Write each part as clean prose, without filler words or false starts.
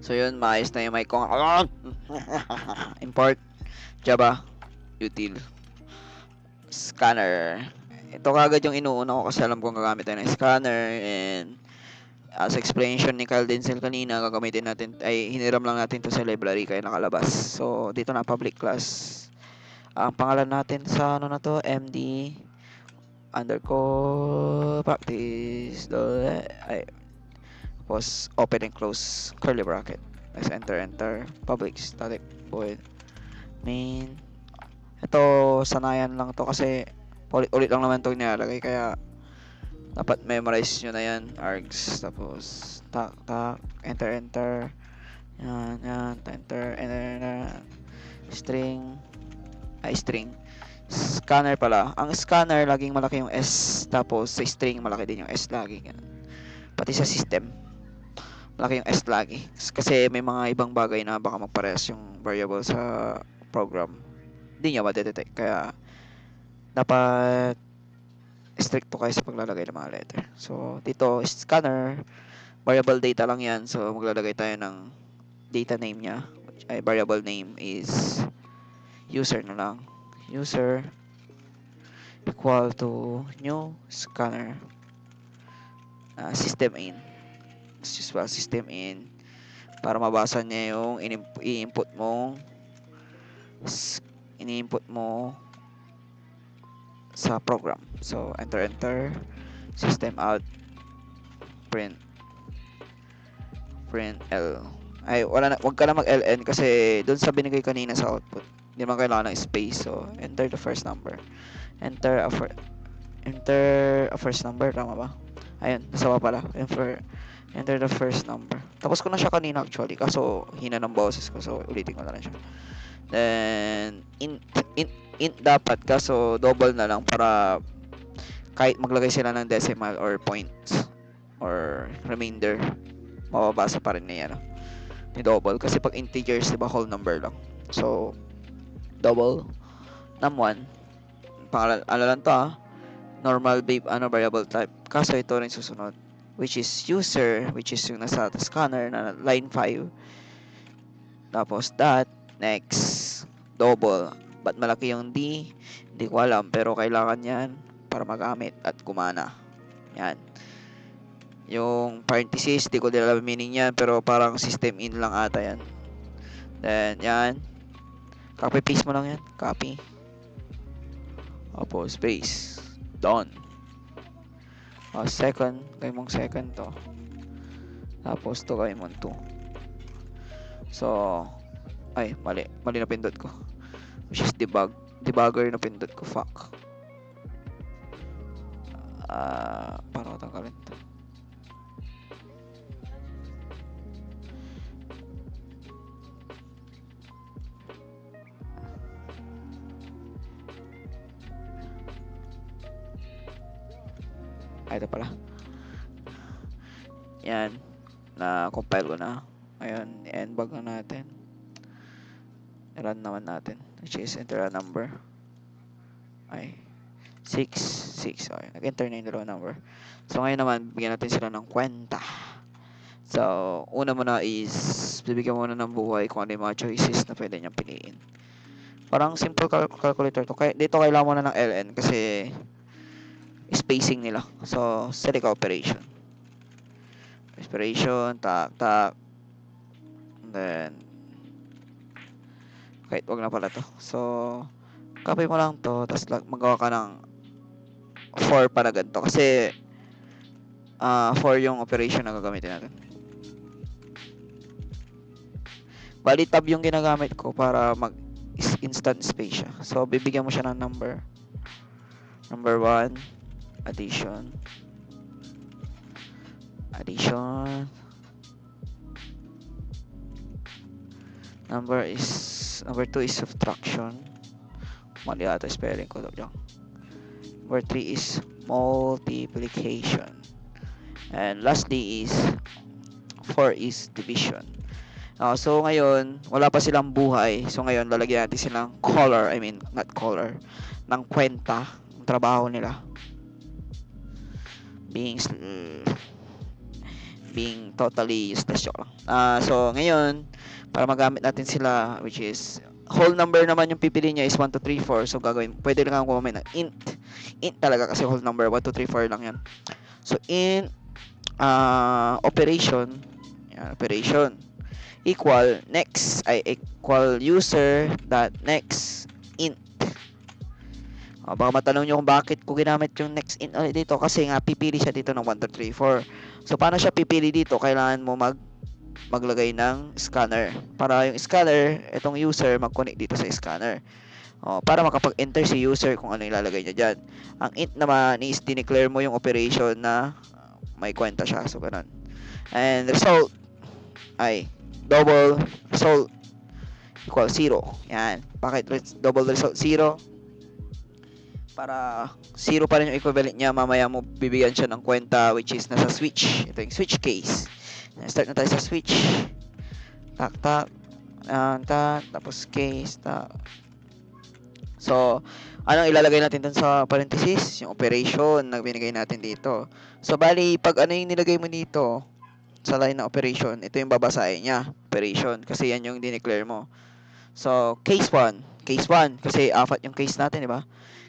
So yun, maayos na yung mic ko. Import, Java, util, scanner. Ito kagad yung inuuna ko kasi alam kong gagamit tayo ng scanner, and as explanation ni Kyle Denzel kanina, gagamitin natin, ay hiniram lang natin to sa library kaya nakalabas. So dito na public class. Ang pangalan natin sa ano na to, MD underscore practice. Ay, tapos open and close curly bracket. Let's enter public static void main. Ito sanayan lang to kasi ulit-ulit lang naman to nilalagay, kaya dapat memorize nyo na yan. Args, tapos tak enter yan enter string string scanner pala. Ang scanner laging malaki yung S, tapos sa string malaki din yung S lagi. Pati sa system malaki yung S lagi kasi may mga ibang bagay na baka magparehas yung variable sa program, hindi nyo madetect, kaya dapat stricto kayo sa paglalagay ng mga letter. So dito scanner, variable data lang yan, so maglalagay tayo ng data name nya, which ay variable name is user na lang. User equal to new scanner, system in, just well system in, para mabasa niya yung i-input mo sa program. So enter system out print L. Ay wala na, wag ka na mag ln kasi doon sa binigay kanina sa output hindi man kailangan ng space. So enter the first number, enter a first number, tama ba? Ayun, nasa baba pala. Enter the first number. Tapos ko na siya kanina actually, kaso hina ng boses ko, so ulitin ko na lang siya. Then int dapat, kaso double na lang para kahit maglagay sila ng decimal or points or remainder, mababasa pa rin niya ni double, kasi pag integers diba whole number lang. So double num1, pangalan ano lang to normal variable type, kaso ito rin susunod, which is user, which is yung nasa scanner na line 5, tapos dot next double. Ba't malaki yung D? Hindi ko alam, pero kailangan yan para magamit at kumana. Yan. Yung parenthesis, di ko din alam meaning yan, pero parang system in lang ata yan. Then, yan. Copy paste mo lang yan. Copy. Tapos paste. Done. Second. Gawin mong second to. Tapos to gawin mong 2. So, ay, mali na pindot ko. Which is debugger na pindot ko. Fuck. Para ko tanggalin to. Ito pala. Yan. Na-compile ko na. Ayun, i-embug na natin. I-run naman natin. Which is enter a number. Ay. 6. Okay, nag-enter na yung dalawang number. So, ngayon naman, bigyan natin sila ng kwenta. So, una muna is, bibigyan mo na ng buhay kung ano yung mga choices na pwede niyang piliin. Parang simple calculator to. Dito kailangan mo na ng ln kasi spacing nila. So, select operation. Tak. And then, kahit wag na pala to. So, copy mo lang to, tapos magawa ka ng 4 para ganito. Kasi, 4 yung operation na gagamitin natin. Bali, tab yung ginagamit ko para instant space siya. So, bibigyan mo siya ng number. Number 1, addition. Number 2 is subtraction. Mali ata spelling ko lang. Number 3 is multiplication. And lastly is 4 is division. So ngayon, wala pa silang buhay. So ngayon, lalagyan natin silang ng kwenta, ng being totally useless. Joke lang. So, ngayon, para magamit natin sila, which is, whole number naman yung pipili niya is 1, 2, 3, 4. So, gagawin, pwede lang ako gumamit ng int. Int talaga kasi whole number, 1, 2, 3, 4 lang yan. So, int, operation, yan, operation, equal, next, ay equal user dot next int. Baka matanong nyo kung bakit ko ginamit yung next int ulit dito, kasi nga pipili siya dito ng 1, 2, 3, 4. So, paano siya pipili dito? Kailangan mo maglagay ng scanner. Para yung scanner, itong user, mag-connect dito sa scanner. Para makapag-enter si user kung ano ilalagay niya dyan. Ang int naman is dineclare mo yung operation na may kwenta siya. So, ganun. And result ay double result equal 0. Yan. Bakit double result 0? Para 0 pa rin yung equivalent niya. Mamaya mo bibigyan siya ng kwenta which is nasa switch. Ito yung switch case. Start na tayo sa switch. Tak. Tapos case. Tak. So, anong ilalagay natin dun sa parenthesis? Yung operation na binigay natin dito. So, bali, pag ano yung nilagay mo dito sa line na operation, ito yung babasahin niya. Operation. Kasi yan yung dineclare mo. So, case 1. Case 1. Kasi apat yung case natin, di ba?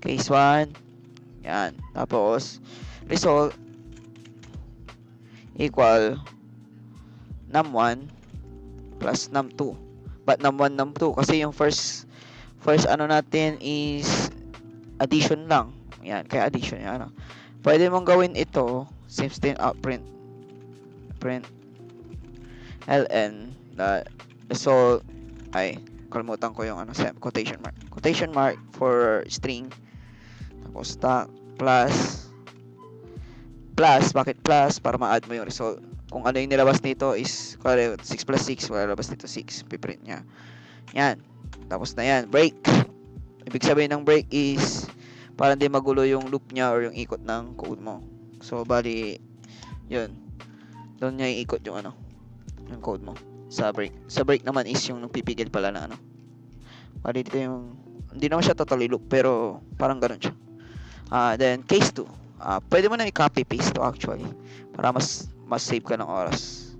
Case 1. Yan. Tapos, result equal num1 plus num2. But num1, num2? Kasi yung first ano natin is addition lang. Yan. Kaya addition yan. Ano. Pwede mong gawin ito. Same thing out print ln the result ay kalimutan ko yung ano, quotation mark for string. Tapos plus bakit plus? Para ma-add mo yung result. Kung ano yung nilabas nito is 6 plus 6, lalabas dito 6, piprint nya. Yan. Tapos na yan, break. Ibig sabihin ng break is para hindi magulo yung loop nya or yung ikot ng code mo. So bali yun, doon niya iikot yung ano, yung code mo sa break. Sa break naman is yung nagpipigil pala na ano. Bali dito yung, hindi naman siya totally loop pero parang ganun siya. Then case 2. Pwede mo na i-copy paste to actually para mas save ka ng oras.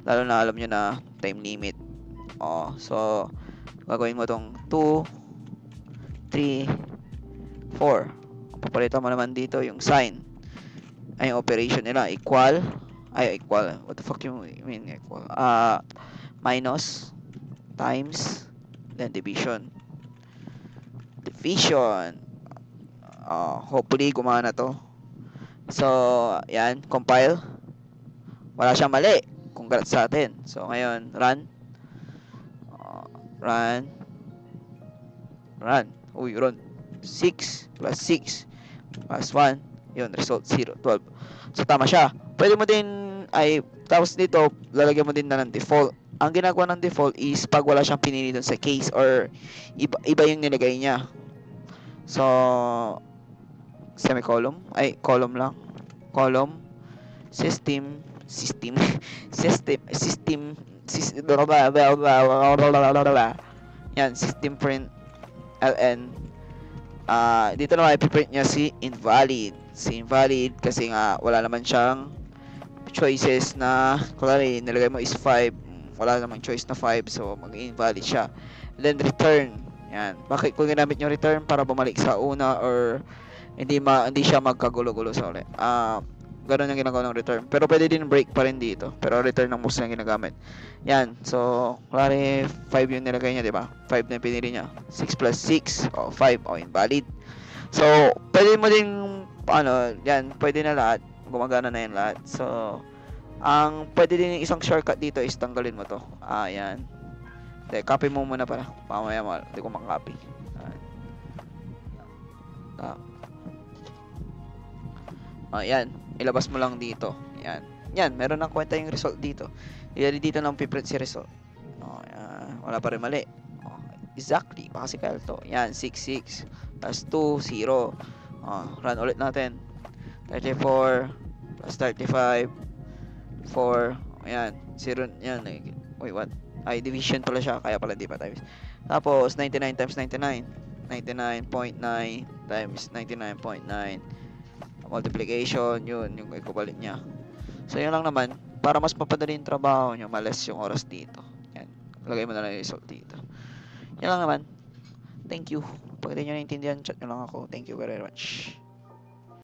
Lalo na alam nyo na time limit. So gagawin mo tong 2, 3, 4. Papalitan mo naman dito yung sign. Ay, yung operation nila equal. What the fuck you mean equal? Minus times then division. Hopefully gumana to. So, yan, compile. Wala siyang mali. Congrats sa atin. So, ngayon, run. Run. Uy, run. 6 plus 6 plus 1. Yun, result 0, 12. So, tama siya. Pwede mo din, tapos dito, lalagyan mo din na ng default. Ang ginagawa ng default is pag wala siyang pinili dun sa case or iba yung nilagay niya. So, semicolon, column lang. Column, system, yan, system print ln. Dito naman ipiprint niya si invalid. Kasi nga wala naman siyang choices na, kunwari nilagay mo is 5, wala namang choice na 5, so mag-invalid siya. And then return. Yan. Bakit ko ginamit yung return? Para bumalik sa una or hindi siya magkagulo-gulo sa ulit. Ganun yung ginagawa ng return. Pero pwede din break pa rin dito. Pero return ang most lang ginagamit. Yan. So, kunwari 5 yung nilagay niya, di ba? 5 na yung pinili niya. 6 plus 6 o 5 o invalid. So, pwede mo din yan, pwede na lahat. Gumagana na yan lahat. So, ang pwede din isang shortcut dito is tanggalin mo to. Yan. Copy mo muna pala. Mamaya mo, hindi ko makakopy. Yan. Ilabas mo lang dito. Yan. Yan, meron ng kwenta yung result dito. Dito lang piprint si result. Yan. Wala pa rin mali. Exactly. Baka si Kyle to. Yan, 6, 6. Plus 2, 0. Run ulit natin. 34 plus 35 4. Ayan, 0. Yan. Wait, what? Division pala siya. Kaya pala di pa times. Tapos, 99 times 99. 99.9 times 99.9. Multiplication. Yun, yung equivalent niya. So, yun lang naman. Para mas mapadali yung trabaho nyo, malas yung oras dito. Yan. Lagay mo na lang yung result dito. Yan lang naman. Thank you. Pag di nyo naintindihan, chat nyo lang ako. Thank you very much.